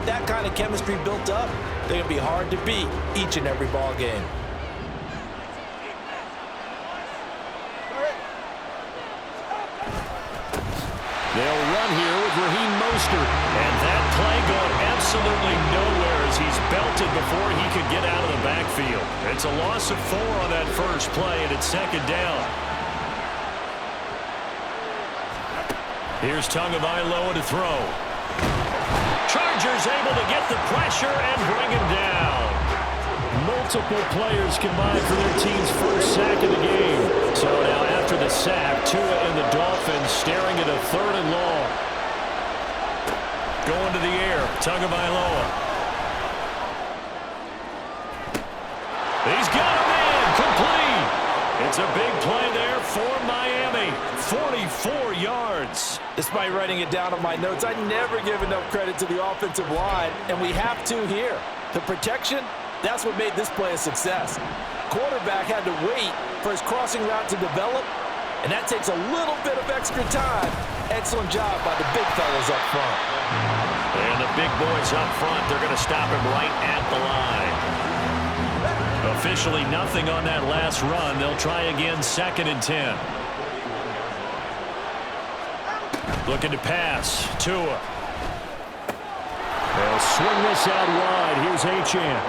that kind of chemistry built up, they're going to be hard to beat each and every ball game. They'll run here with Raheem Mostert. And that play going absolutely nowhere as he's belted before he could get out of the backfield. It's a loss of 4 on that first play, and it's second down. Here's Tagovailoa to throw. Chargers able to get the pressure and bring him down. Multiple players combined for their team's first sack of the game. So now after the sack, Tua and the Dolphins staring at a 3rd and long. Going to the air, Tagovailoa. He's got a man, complete. It's a big play there for Miami. 44 yards. Despite writing it down on my notes, I never give enough credit to the offensive line, and we have to here. The protection, that's what made this play a success. Quarterback had to wait for his crossing route to develop, and that takes a little bit of extra time. Excellent job by the big fellas up front. And the big boys up front, they're going to stop him right at the line. Officially nothing on that last run. They'll try again, 2nd and 10. Looking to pass. Tua. They'll swing this out wide. Here's Achane.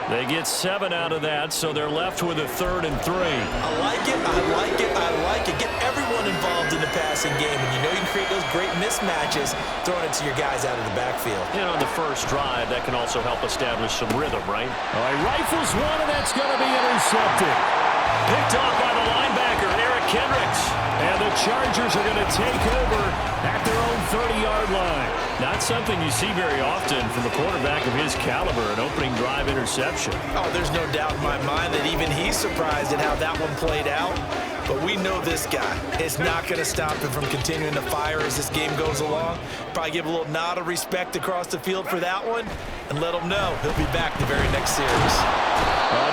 They get 7 out of that, so they're left with a 3rd and 3. I like it, I like it, I like it. Get everyone involved in the passing game, and you know you can create those great mismatches throwing it to your guys out of the backfield. And on the first drive, that can also help establish some rhythm, right? All right, rifles one, and that's going to be intercepted. Picked off by the linebacker, Eric Kendricks. And the Chargers are going to take over at their own 30-yard line. Not something you see very often from a quarterback of his caliber, an opening drive interception. Oh, there's no doubt in my mind that even he's surprised at how that one played out. But we know this guy. It's not going to stop him from continuing to fire as this game goes along. Probably give a little nod of respect across the field for that one and let him know he'll be back the very next series.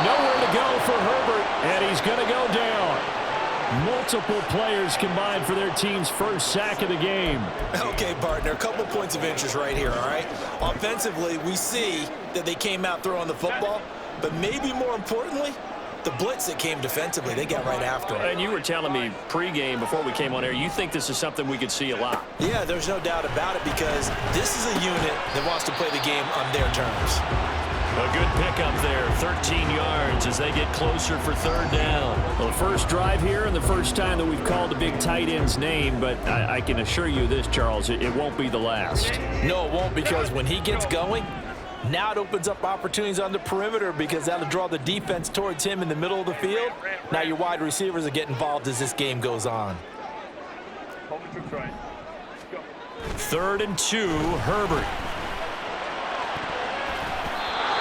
Nowhere to go for Herbert, and he's going to go down. Multiple players combined for their team's first sack of the game. Okay, partner, a couple points of interest right here, all right? Offensively, we see that they came out throwing the football, but maybe more importantly, the blitz that came defensively, they got right after it. And you were telling me pregame before we came on air, you think this is something we could see a lot. Yeah, there's no doubt about it because this is a unit that wants to play the game on their terms. A good pickup there, 13 yards as they get closer for 3rd down. Well, the first drive here and the first time that we've called the big tight end's name, but I can assure you this, Charles, it won't be the last. No, it won't, because when he gets going, now it opens up opportunities on the perimeter because that'll draw the defense towards him in the middle of the field. Now your wide receivers will get involved as this game goes on. 3rd and 2, Herbert.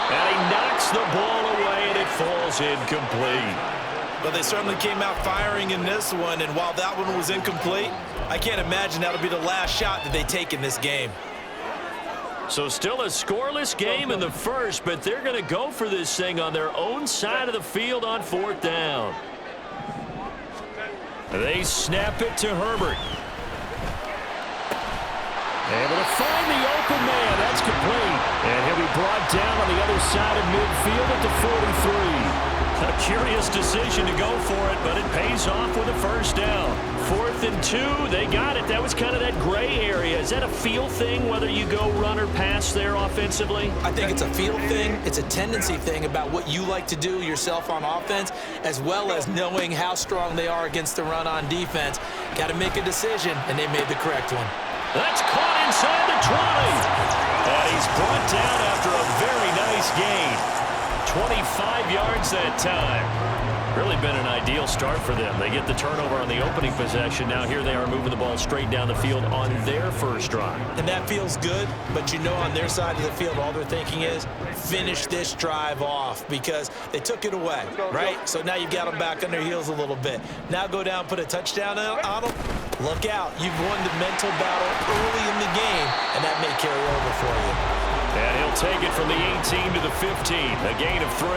And he knocks the ball away, and it falls incomplete. But they certainly came out firing in this one, and while that one was incomplete, I can't imagine that'll be the last shot that they take in this game. So still a scoreless game in the first, but they're going to go for this thing on their own side of the field on 4th down. They snap it to Herbert. Able to find the open man. That's complete. And he'll be brought down on the other side of midfield at the 43. A curious decision to go for it, but it pays off with a first down. 4th and 2. They got it. That was kind of that gray area. Is that a feel thing, whether you go run or pass there offensively? I think it's a feel thing. It's a tendency thing about what you like to do yourself on offense, as well as knowing how strong they are against the run on defense. Got to make a decision, and they made the correct one. That's caught inside the 20. And he's brought down after a very nice gain. 25 yards that time. Really been an ideal start for them. They get the turnover on the opening possession. Now here they are moving the ball straight down the field on their first drive. And that feels good, but you know on their side of the field all they're thinking is finish this drive off because they took it away, right? So now you've got them back on their heels a little bit. Now go down, put a touchdown on them. Look out. You've won the mental battle early in the game, and that may carry over for you. And he'll take it from the 18 to the 15, a gain of 3.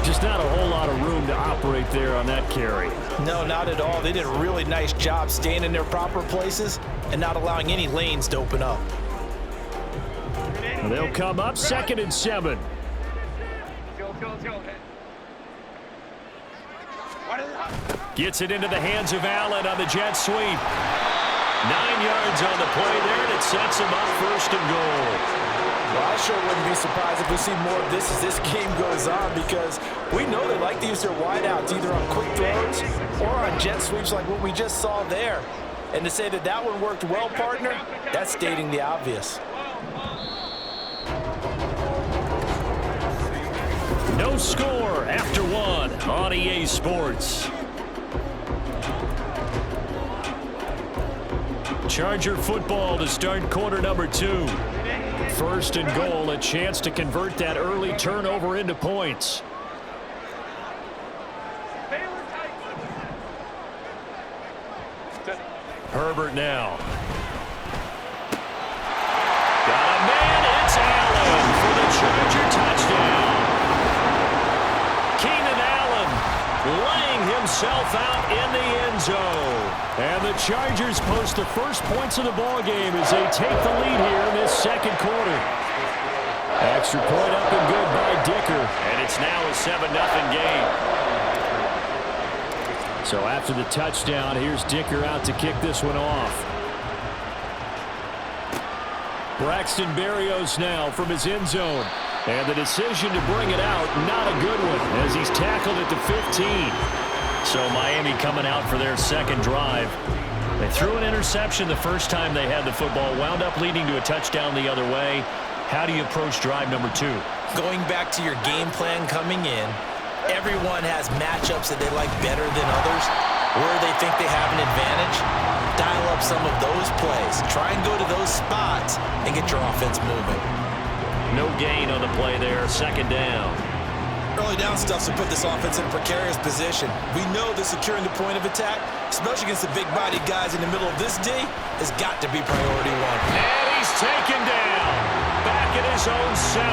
Just not a whole lot of room to operate there on that carry. No, not at all. They did a really nice job staying in their proper places and not allowing any lanes to open up. They'll come up 2nd and 7. Gets it into the hands of Allen on the jet sweep. 9 yards on the play there, and it sets him up 1st and goal. Well, I sure wouldn't be surprised if we see more of this as this game goes on, because we know they like to use their wideouts either on quick throws or on jet sweeps like what we just saw there. And to say that that one worked well, partner, that's stating the obvious. No score after 1 on EA Sports. Charger football to start quarter number 2. 1st and goal, a chance to convert that early turnover into points. Herbert now. Got a man, it's Allen for the Charger touchdown. Keenan Allen laying himself out in the end zone. And the Chargers post the first points of the ball game as they take the lead here in this 2nd quarter. Extra point up and good by Dicker. And it's now a 7-0 game. So after the touchdown, here's Dicker out to kick this one off. Braxton Berrios now from his end zone. And the decision to bring it out, not a good one, as he's tackled at the 15. So Miami coming out for their 2nd drive. They threw an interception the first time they had the football, wound up leading to a touchdown the other way. How do you approach drive number 2? Going back to your game plan coming in, everyone has matchups that they like better than others, where they think they have an advantage. Dial up some of those plays. Try and go to those spots and get your offense moving. No gain on the play there, 2nd down. Early down stuff to put this offense in a precarious position. We know that securing the point of attack, especially against the big-bodied guys in the middle of this D, has got to be priority 1. And he's taken down. Back at his own 7.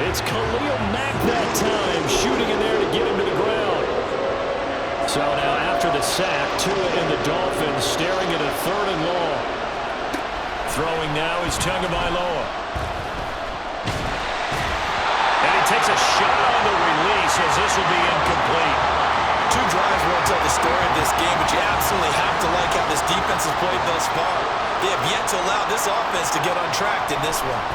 It's Khalil Mack that time, shooting in there to get him to the ground. So now after the sack, Tua and the Dolphins staring at a 3rd and long. Throwing now is Tagovailoa. And he takes a shot on the release as this will be incomplete. 2 drives won't tell the story of this game, but you absolutely have to like how this defense has played thus far. They have yet to allow this offense to get untracked in this one.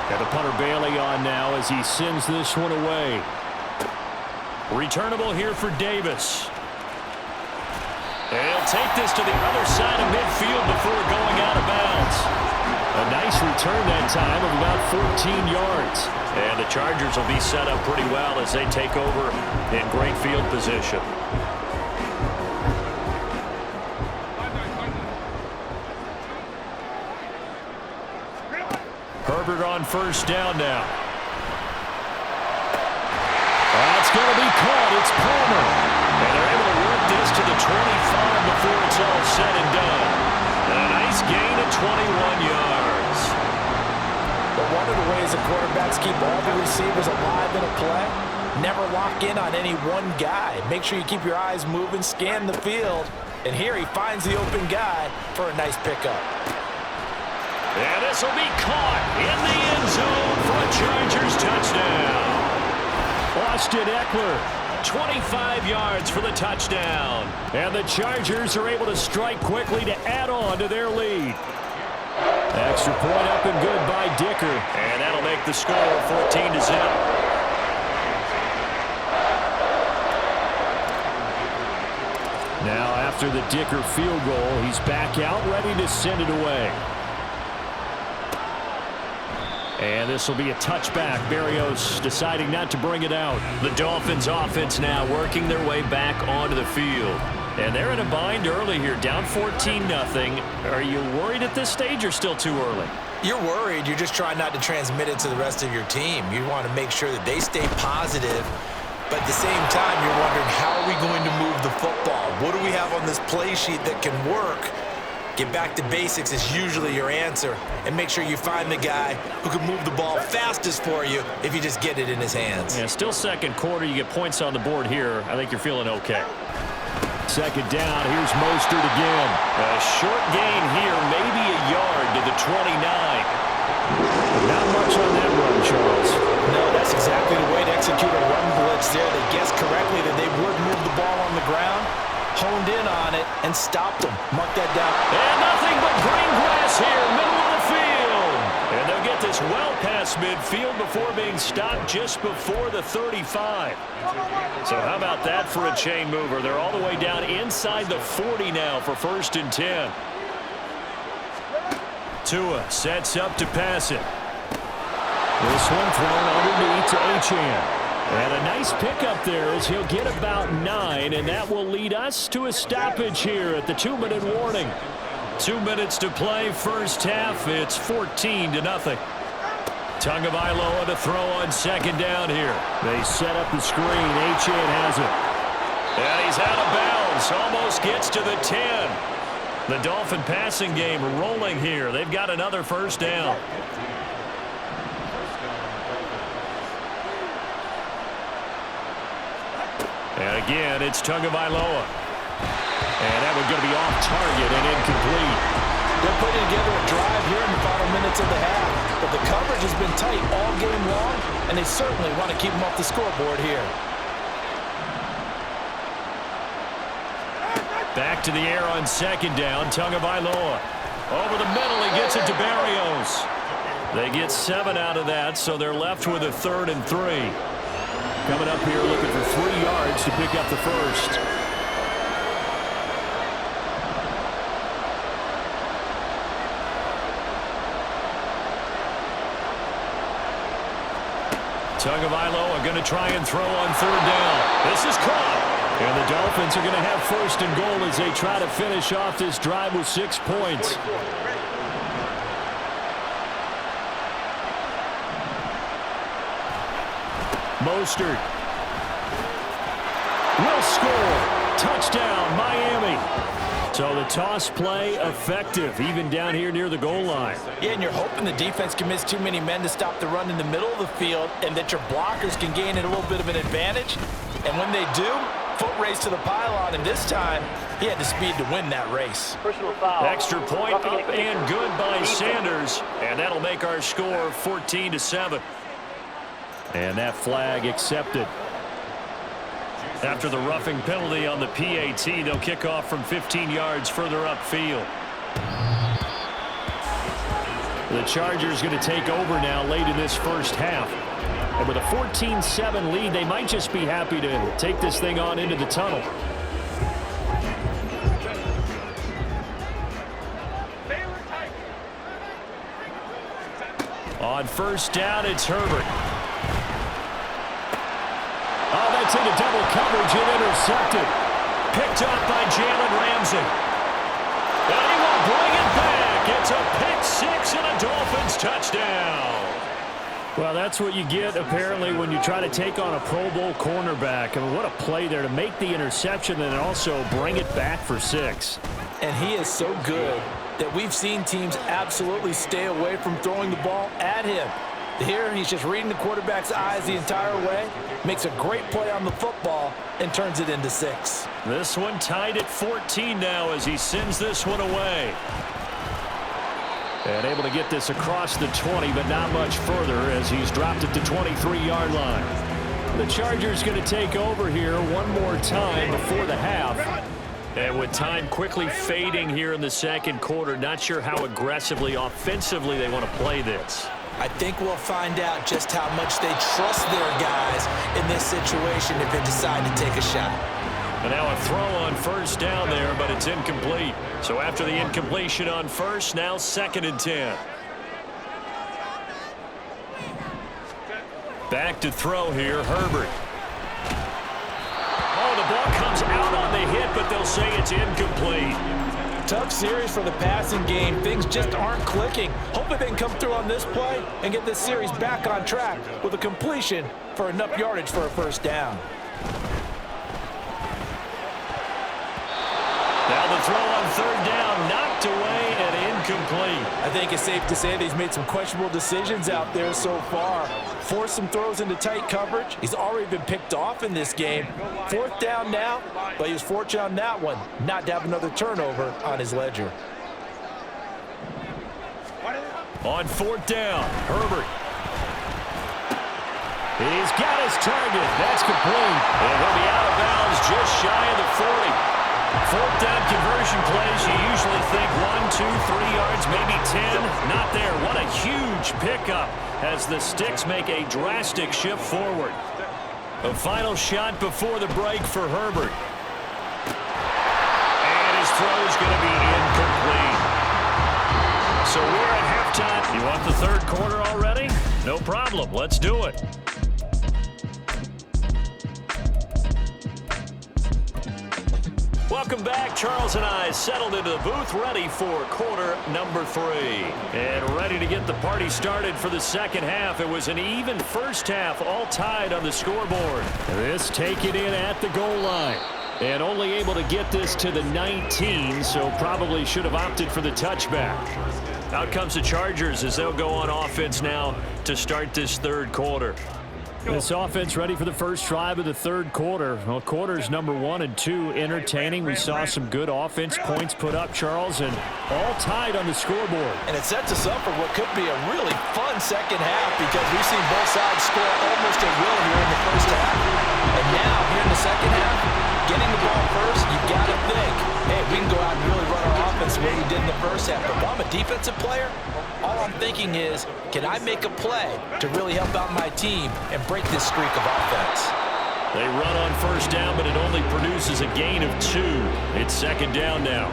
Got the punter Bailey on now as he sends this one away. Returnable here for Davis. And he'll take this to the other side of midfield before going out of bounds. A nice return that time of about 14 yards. And the Chargers will be set up pretty well as they take over in great field position. Herbert on 1st down now. That's going to be caught. It's Palmer. And they're able to work this to the 25 before it's all said and done. And a nice gain of 21 yards. But one of the ways the quarterbacks keep all the receivers alive in a play, never lock in on any one guy. Make sure you keep your eyes moving, scan the field. And here he finds the open guy for a nice pickup. And this will be caught in the end zone for a Chargers touchdown. Austin Eckler, 25 yards for the touchdown. And the Chargers are able to strike quickly to add on to their lead. Extra point up and good by Dicker. And that'll make the score 14-0. Now after the Dicker field goal, he's back out ready to send it away. And this will be a touchback. Berrios deciding not to bring it out. The Dolphins offense now working their way back onto the field. And they're in a bind early here, down 14-0. Are you worried at this stage or still too early? You're worried. You're just trying not to transmit it to the rest of your team. You want to make sure that they stay positive. But at the same time, you're wondering, how are we going to move the football? What do we have on this play sheet that can work? Get back to basics is usually your answer. And make sure you find the guy who can move the ball fastest for you if you just get it in his hands. Yeah, still 2nd quarter. You get points on the board here. I think you're feeling okay. 2nd down. Here's Mostert again. A short gain here, maybe a yard to the 29. there. They guessed correctly that they would move the ball on the ground, honed in on it, and stopped them. Mark that down. And nothing but green grass here, middle of the field. And they'll get this well past midfield before being stopped just before the 35. So how about that for a chain mover? They're all the way down inside the 40 now for 1st and 10. Tua sets up to pass it. This one thrown underneath to Achane. And a nice pickup there as he'll get about 9, and that will lead us to a stoppage here at the 2-minute warning. 2 minutes to play, first half. It's 14-0. Tagovailoa to throw on 2nd down here. They set up the screen. Achane has it. And he's out of bounds. Almost gets to the 10. The Dolphin passing game rolling here. They've got another first down. And again, it's Tagovailoa. And that one's going to be off target and incomplete. They're putting together a drive here in the final minutes of the half. But the coverage has been tight all game long, and they certainly want to keep them off the scoreboard here. Back to the air on 2nd down. Tagovailoa. Over the middle, he gets it to Barrios. They get 7 out of that, so they're left with a 3rd and 3. Coming up here looking for 3 yards to pick up the first. Tagovailoa going to try and throw on 3rd down. This is caught. And the Dolphins are going to have 1st and goal as they try to finish off this drive with 6 points. Mostert will score. Touchdown, Miami. So the toss play effective, even down here near the goal line. Yeah, and you're hoping the defense commits too many men to stop the run in the middle of the field and that your blockers can gain a little bit of an advantage. And when they do, foot race to the pylon, and this time he had the speed to win that race. Extra point up and good by Sanders, and that'll make our score 14-7. And that flag accepted. After the roughing penalty on the PAT, they'll kick off from 15 yards further upfield. The Chargers going to take over now late in this first half. And with a 14-7 lead, they might just be happy to take this thing on into the tunnel. On 1st down, it's Herbert. Oh, that's into double coverage and intercepted. Picked up by Jalen Ramsey. And he will bring it back. It's a pick 6 and a Dolphins touchdown. Well, that's what you get, apparently, when you try to take on a Pro Bowl cornerback. I mean, what a play there to make the interception and also bring it back for 6. And he is so good that we've seen teams absolutely stay away from throwing the ball at him. Here, he's just reading the quarterback's eyes the entire way, makes a great play on the football, and turns it into 6. This one tied at 14 now as he sends this one away. And able to get this across the 20, but not much further as he's dropped it to 23-yard line. The Chargers going to take over here one more time before the half. And with time quickly fading here in the 2nd quarter, not sure how aggressively, offensively they want to play this. I think we'll find out just how much they trust their guys in this situation if they decide to take a shot. And now a throw on 1st down there, but it's incomplete. So after the incompletion on 1st, now 2nd and 10. Back to throw here, Herbert. Oh, the ball comes out on the hit, but they'll say it's incomplete. Tough series for the passing game. Things just aren't clicking. Hopefully they can come through on this play and get this series back on track with a completion for enough yardage for a 1st down. Now the throw on 3rd down, knocked away and incomplete. I think it's safe to say that he's made some questionable decisions out there so far. Forced some throws into tight coverage. He's already been picked off in this game. 4th down now, but he was fortunate on that one not to have another turnover on his ledger. On 4th down, Herbert. He's got his target. That's complete. And he'll be out of bounds just shy of the 40. Fourth down conversion plays, you usually think 1, 2, 3 yards, maybe 10. Not there. What a huge pickup as the Sticks make a drastic shift forward. A final shot before the break for Herbert. And his throw is going to be incomplete. So we're at halftime. You want the third quarter already? No problem. Let's do it. Welcome back. Charles and I settled into the booth, ready for quarter number 3. And ready to get the party started for the second half. It was an even first half, all tied on the scoreboard. This taken in at the goal line. And only able to get this to the 19, so probably should have opted for the touchback. Out comes the Chargers as they'll go on offense now to start this third quarter. This offense ready for the first drive of the third quarter. Well, quarters number 1 and 2 entertaining. We saw some good offense points put up, Charles, and all tied on the scoreboard. And it sets us up for what could be a really fun second half because we've seen both sides score almost at will here in the first half. And now, here in the second half, getting the ball first, you got to think, hey, we can go out and really run our offense the way we did in the first half. But if I'm a defensive player, all I'm thinking is, can I make a play to really help out my team and break this streak of offense? They run on first down, but it only produces a gain of 2. It's second down now.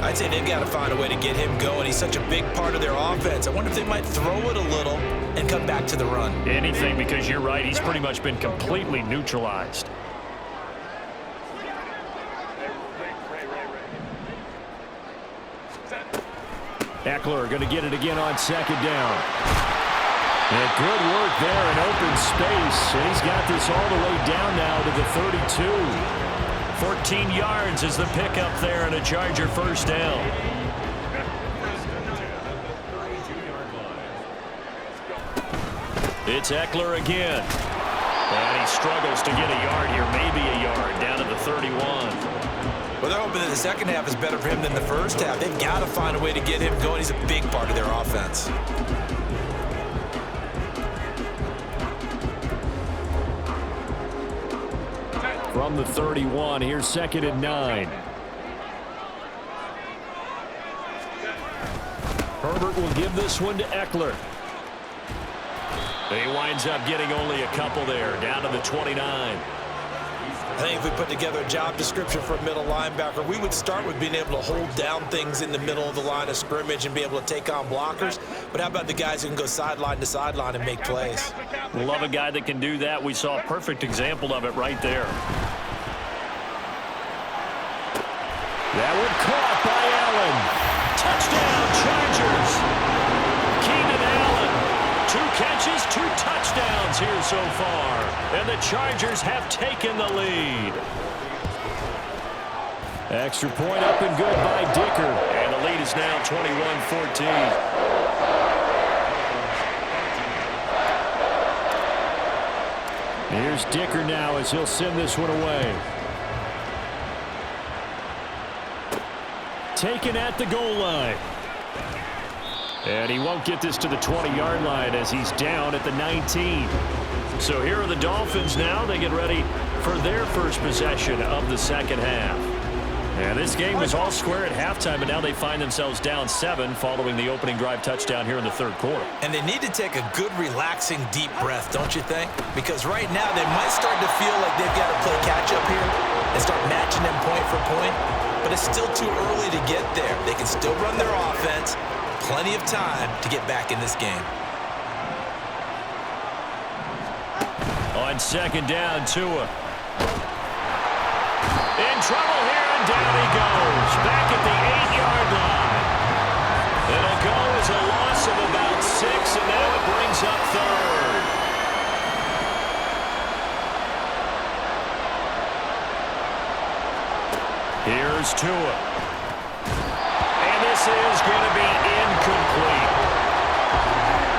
I'd say they've got to find a way to get him going. He's such a big part of their offense. I wonder if they might throw it a little and come back to the run. Anything, because you're right. He's pretty much been completely neutralized. Eckler going to get it again on second down. And good work there in open space. And he's got this all the way down now to the 32. 14 yards is the pickup there and a Charger first down. It's Eckler again. And he struggles to get a yard here, maybe a yard, down to the 31. Well, they're hoping that the second half is better for him than the first half. They've got to find a way to get him going. He's a big part of their offense. From the 31, here's second and 9. Herbert will give this one to Eckler. He winds up getting only a couple there, down to the 29. I think if we put together a job description for a middle linebacker, we would start with being able to hold down things in the middle of the line of scrimmage and be able to take on blockers. But how about the guys who can go sideline to sideline and make plays? Love a guy that can do that. We saw a perfect example of it right there. That one caught by Allen. Touchdown, Chargers. Keenan Allen. 2 catches, 2 touchdowns here so far. And the Chargers have taken the lead. Extra point up and good by Dicker. And the lead is now 21-14. Here's Dicker now as he'll send this one away. Taken at the goal line. And he won't get this to the 20-yard line as he's down at the 19. So here are the Dolphins now. They get ready for their first possession of the second half. And this game was all square at halftime, and now they find themselves down 7 following the opening drive touchdown here in the third quarter. And they need to take a good, relaxing, deep breath, don't you think? Because right now they might start to feel like they've got to play catch-up here and start matching them point for point. But it's still too early to get there. They can still run their offense. Plenty of time to get back in this game. On second down, Tua. In trouble here, and down he goes. Back at the 8-yard line. It'll go as a loss of about 6, and now it brings up third. Here's Tua. And this is going to be incomplete.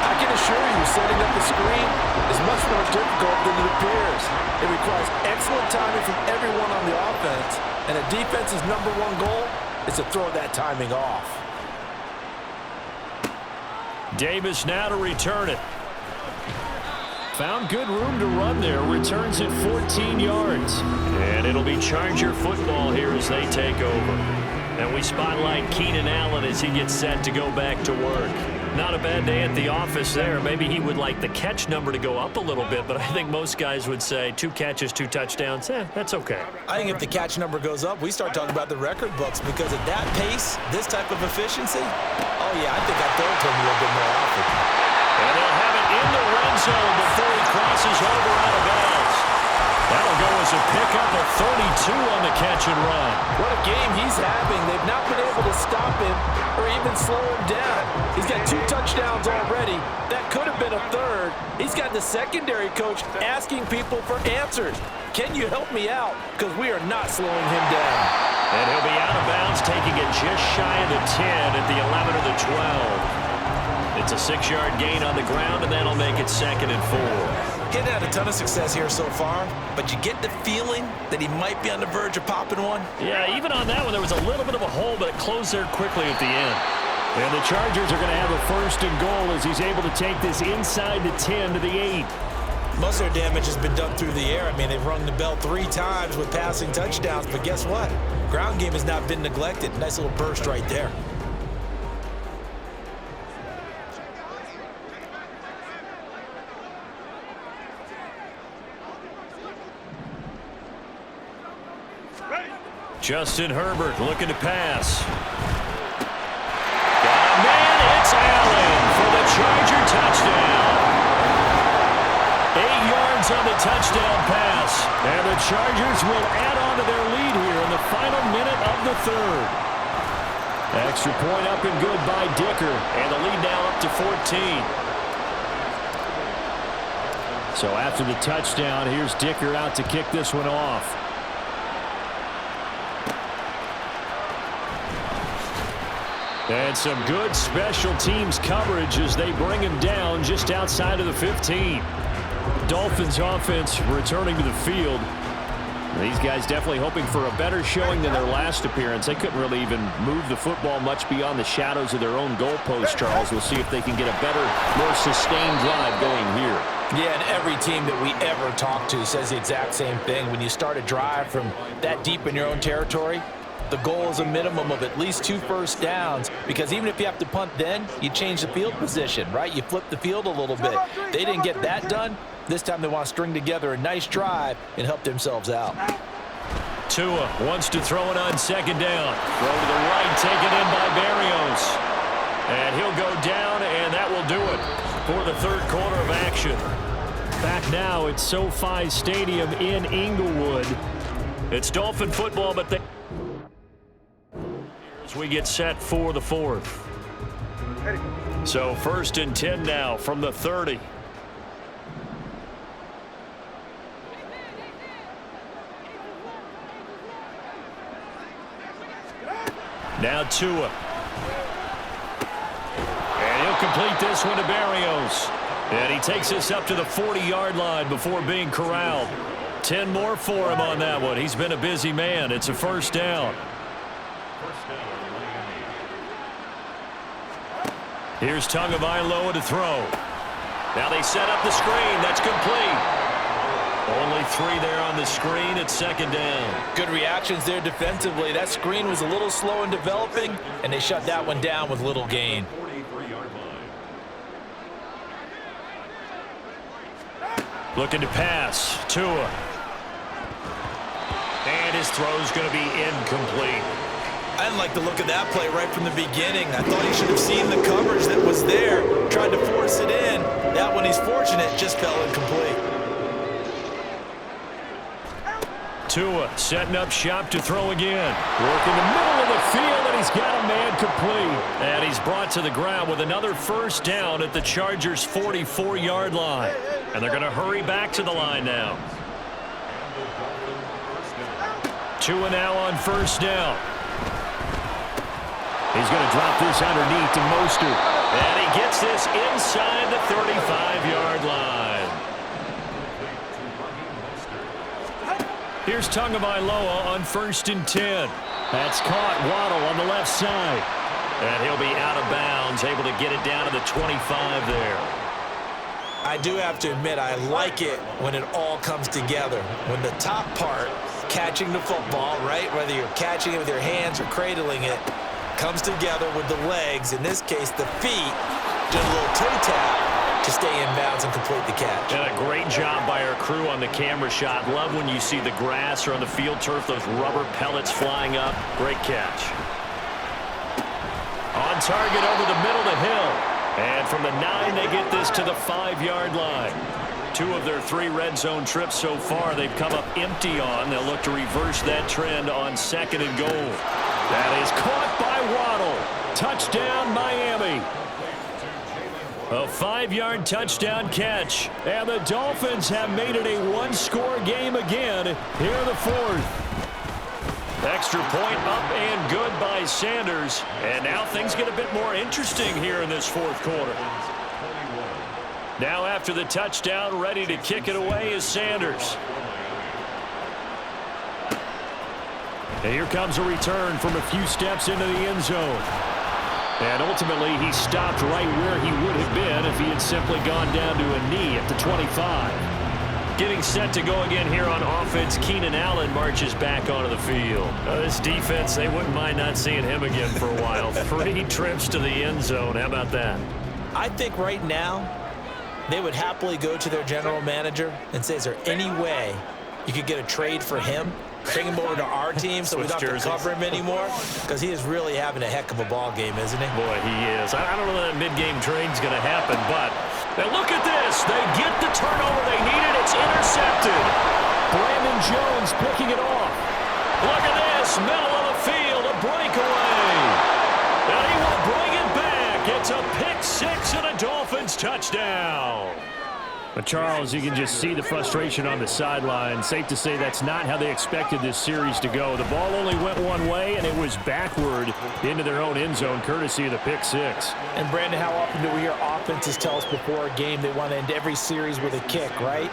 I can assure you, setting up the screen is much more difficult than it appears. It requires excellent timing from everyone on the offense, and a defense's number 1 goal is to throw that timing off. Davis now to return it. found good room to run there. Returns it 14 yards. And it'll be Charger football here as they take over. And we spotlight Keenan Allen as he gets set to go back to work. Not a bad day at the office there. Maybe he would like the catch number to go up a little bit, but I think most guys would say 2 catches, 2 touchdowns. That's okay. I think if the catch number goes up, we start talking about the record books because at that pace, this type of efficiency, oh yeah, I think I'd throw it to him a little bit more often. And they'll have it in the red zone before he crosses over out of bounds. That'll go as a pickup of 32 on the catch and run. What a game he's having. They've not been able to stop him or even slow him down. He's got 2 touchdowns already. That could have been a third. He's got the secondary coach asking people for answers. Can you help me out? Because we are not slowing him down. And he'll be out of bounds, taking it just shy of the 10 at the 11 or the 12. It's a 6-yard gain on the ground, and that'll make it 2nd and 4. He's had a ton of success here so far, but you get the feeling that he might be on the verge of popping one. Yeah, even on that one, there was a little bit of a hole, but it closed there quickly at the end. And the Chargers are going to have a 1st and goal as he's able to take this inside the 10 to the 8. Most of their damage has been done through the air. I mean, they've rung the bell 3 times with passing touchdowns, but guess what? Ground game has not been neglected. Nice little burst right there. Justin Herbert looking to pass. Got a man, it's Allen for the Charger touchdown. 8 yards on the touchdown pass. And the Chargers will add on to their lead here in the final minute of the 3rd. Extra point up and good by Dicker. And the lead now up to 14. So after the touchdown, here's Dicker out to kick this one off. And some good special teams coverage as they bring him down just outside of the 15. Dolphins offense returning to the field. These guys definitely hoping for a better showing than their last appearance. They couldn't really even move the football much beyond the shadows of their own goalpost, Charles. We'll see if they can get a better, more sustained drive going here. Yeah, and every team that we ever talk to says the exact same thing. When you start a drive from that deep in your own territory, the goal is a minimum of at least 2 first downs, because even if you have to punt then, you change the field position, right? You flip the field a little bit. They didn't get that done. This time they want to string together a nice drive and help themselves out. Tua wants to throw it on 2nd down. Throw to the right, taken in by Barrios. And he'll go down, and that will do it for the 3rd quarter of action. Back now at SoFi Stadium in Inglewood. It's Dolphin football, but they... as we get set for the 4th. So 1st and 10 now from the 30. Now Tua. And he'll complete this one to Barrios. And he takes this up to the 40-yard line before being corralled. 10 more for him on that one. He's been a busy man. It's a 1st down. Here's Tagovailoa to throw. Now they set up the screen. That's complete. Only 3 there on the screen at 2nd down. Good reactions there defensively. That screen was a little slow in developing, and they shut that one down with little gain. Looking to pass. Tua. And his throw's going to be incomplete. I didn't like the look of that play right from the beginning. I thought he should have seen the coverage that was there, tried to force it in. That one, he's fortunate, just fell incomplete. Tua setting up shop to throw again. Working the middle of the field, and he's got a man complete. And he's brought to the ground with another 1st down at the Chargers' 44-yard line. And they're going to hurry back to the line now. Tua now on 1st down. He's going to drop this underneath to Mostert. And he gets this inside the 35-yard line. Here's Tagovailoa on 1st and 10. That's caught. Waddle on the left side. And he'll be out of bounds, able to get it down to the 25 there. I do have to admit, I like it when it all comes together. When the top part, catching the football, right, whether you're catching it with your hands or cradling it, comes together with the legs, in this case the feet, did a little toe tap to stay in bounds and complete the catch. And a great job by our crew on the camera shot. Love when you see the grass or on the field turf, those rubber pellets flying up. Great catch. On target over the middle to Hill. And from the 9, they get this to the 5-yard line. 2 of their 3 red zone trips so far, they've come up empty on. They'll look to reverse that trend on 2nd and goal. That is caught by Waddle. Touchdown, Miami. A 5-yard touchdown catch. And the Dolphins have made it a 1-score game again here in the 4th. Extra point up and good by Sanders. And now things get a bit more interesting here in this 4th quarter. Now after the touchdown, ready to kick it away is Sanders. And here comes a return from a few steps into the end zone. And ultimately, he stopped right where he would have been if he had simply gone down to a knee at the 25. Getting set to go again here on offense, Keenan Allen marches back onto the field. This defense, they wouldn't mind not seeing him again for a while. 3 trips to the end zone. How about that? I think right now, they would happily go to their general manager and say, is there any way you could get a trade for him? Bring him over to our team so we don't have to cover him anymore? Because he is really having a heck of a ball game, isn't he? Boy, he is. I don't know that mid-game trade's going to happen, but now look at this. They get the turnover they needed. It's intercepted. Brandon Jones picking it off. Look at this. Middle of the field, a breakaway. And he will bring it back. It's a pick 6 and a Dolphins touchdown. But Charles, you can just see the frustration on the sideline. Safe to say that's not how they expected this series to go. The ball only went one way, and it was backward into their own end zone, courtesy of the pick 6. And, Brandon, how often do we hear offenses tell us before a game they want to end every series with a kick, right?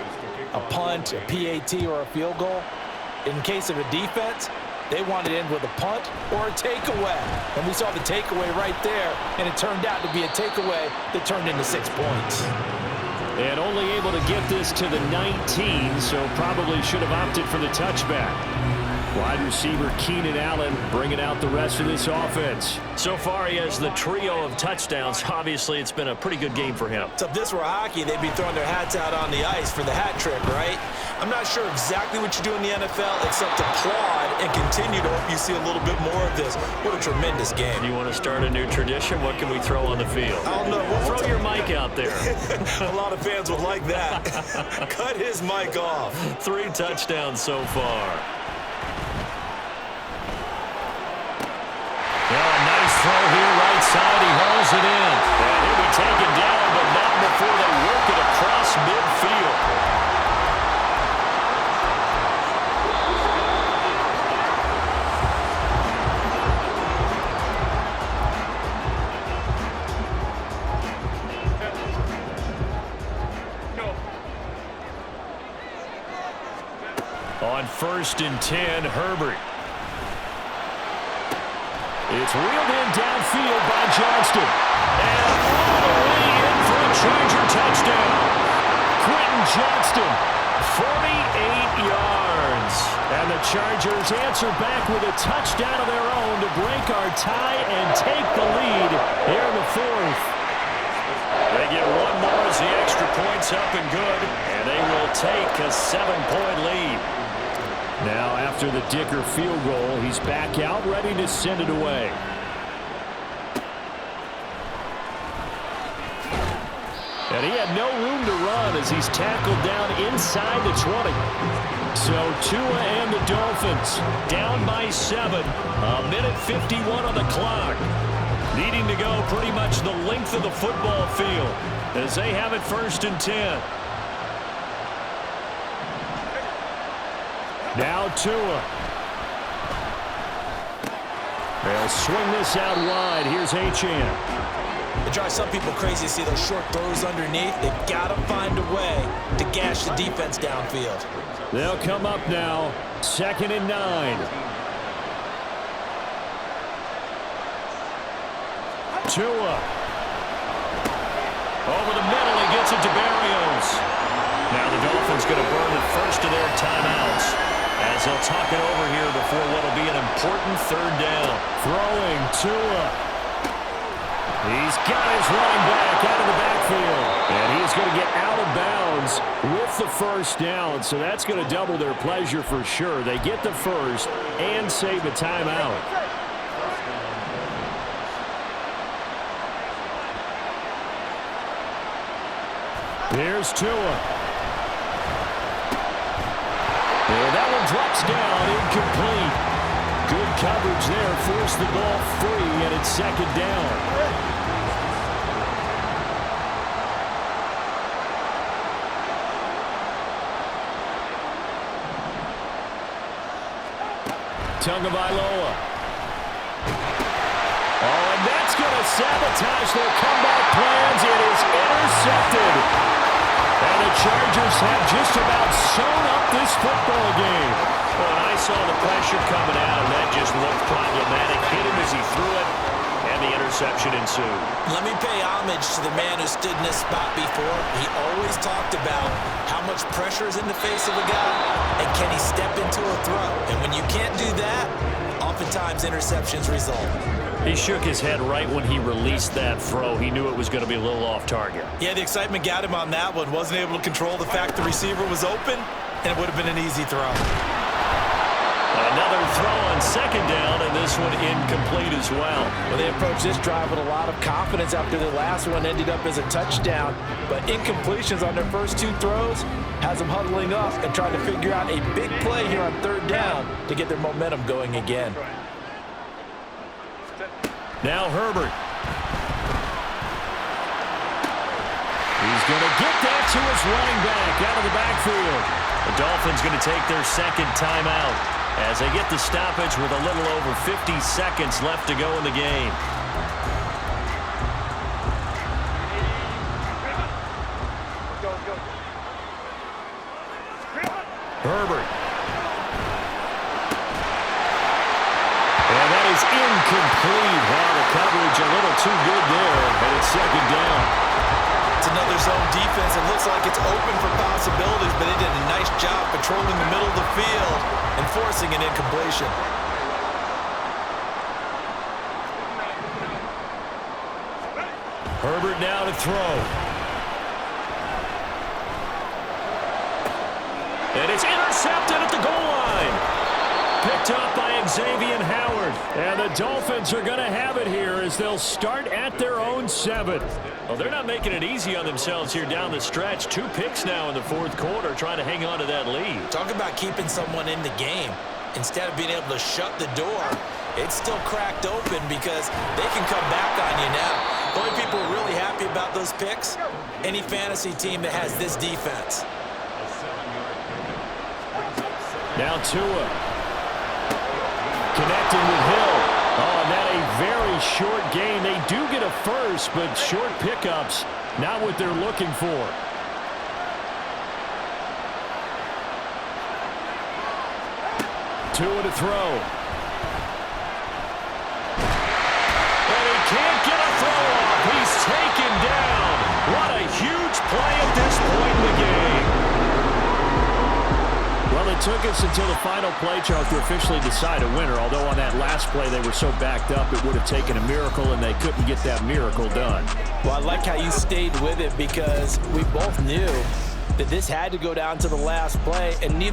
A punt, a PAT, or a field goal. In case of a defense, they want to end with a punt or a takeaway. And we saw the takeaway right there, and it turned out to be a takeaway that turned into 6 points. And only able to get this to the 19, so probably should have opted for the touchback. Wide receiver Keenan Allen bringing out the rest of this offense. So far, he has the trio of touchdowns. Obviously, it's been a pretty good game for him. So if this were hockey, they'd be throwing their hats out on the ice for the hat trick, right? I'm not sure exactly what you do in the NFL except applaud and continue to hope you see a little bit more of this. What a tremendous game. You want to start a new tradition? What can we throw on the field? I don't know. Throw your mic out there. A lot of fans would like that. Cut his mic off. 3 touchdowns so far. Throw here right side. He hauls it in. And he'll be taken down, but not before they work it across midfield. On 1st and 10, Herbert. It's reeled in downfield by Johnston. And all the way in for a Charger touchdown. Quentin Johnston, 48 yards. And the Chargers answer back with a touchdown of their own to break our tie and take the lead here in the 4th. They get one more as the extra point's up and good. And they will take a 7-point lead. Now, after the Dicker field goal, he's back out, ready to send it away. And he had no room to run as he's tackled down inside the 20. So Tua and the Dolphins down by 7. A minute 51 on the clock. Needing to go pretty much the length of the football field as they have it 1st and 10. Now Tua. They'll swing this out wide. Here's Achane. It drives some people crazy to see those short throws underneath. They've got to find a way to gash the defense downfield. They'll come up now. 2nd and 9. Tua. Over the middle, he gets it to Berrios. going to burn the first of their timeouts as they'll talk it over here before what will be an important third down. Throwing Tua. He's got his running back out of the backfield. And he's going to get out of bounds with the first down. So that's going to double their pleasure for sure. They get the first and save a timeout. Here's Tua. And that one drops down, incomplete. Good coverage there, forced the ball free, and it's second down. Tagovailoa. Oh, and that's going to sabotage their comeback plans. It is intercepted. And the Chargers have just about sewn up this football game. Well, and I saw the pressure coming out, and that just looked problematic. Hit him as he threw it, and the interception ensued. Let me pay homage to the man who stood in this spot before. He always talked about how much pressure is in the face of a guy, and can he step into a throw. And when you can't do that, oftentimes interceptions result. He shook his head right when he released that throw. He knew it was going to be a little off target. Yeah, the excitement got him on that one. Wasn't able to control the fact the receiver was open, and it would have been an easy throw. Another throw on second down, and this one incomplete as well. Well, they approached this drive with a lot of confidence after the last one ended up as a touchdown. But incompletions on their first two throws has them huddling up and trying to figure out a big play here on third down to get their momentum going again. Now Herbert. He's going to get that to his running back out of the backfield. The Dolphins going to take their second timeout as they get the stoppage with a little over 50 seconds left to go in the game. Herbert. And that is incomplete. Wow, the coverage a little too good there, and it's second down. It's another zone defense. It looks like it's open for possibilities, but they did a nice job patrolling the middle of the field and forcing an incompletion. Herbert now to throw. And it's intercepted at the goal line. Picked up by Xavier Howard. And the Dolphins are going to have it here as they'll start at their own 7. Well, they're not making it easy on themselves here down the stretch. 2 picks now in the fourth quarter trying to hang on to that lead. Talk about keeping someone in the game. Instead of being able to shut the door, it's still cracked open because they can come back on you now. The only people who are really happy about those picks, any fantasy team that has this defense. Now Tua. Connecting with Hill. Oh, and that a very short gain. They do get a first, but short pickups, not what they're looking for. Tua to throw. And he can't get a throw off. He's taken down. What a huge play at this point in the game. Well, it took us until the final play, Charles, to officially decide a winner. Although on that last play they were so backed up, it would have taken a miracle, and they couldn't get that miracle done. Well, I like how you stayed with it because we both knew that this had to go down to the last play, and neither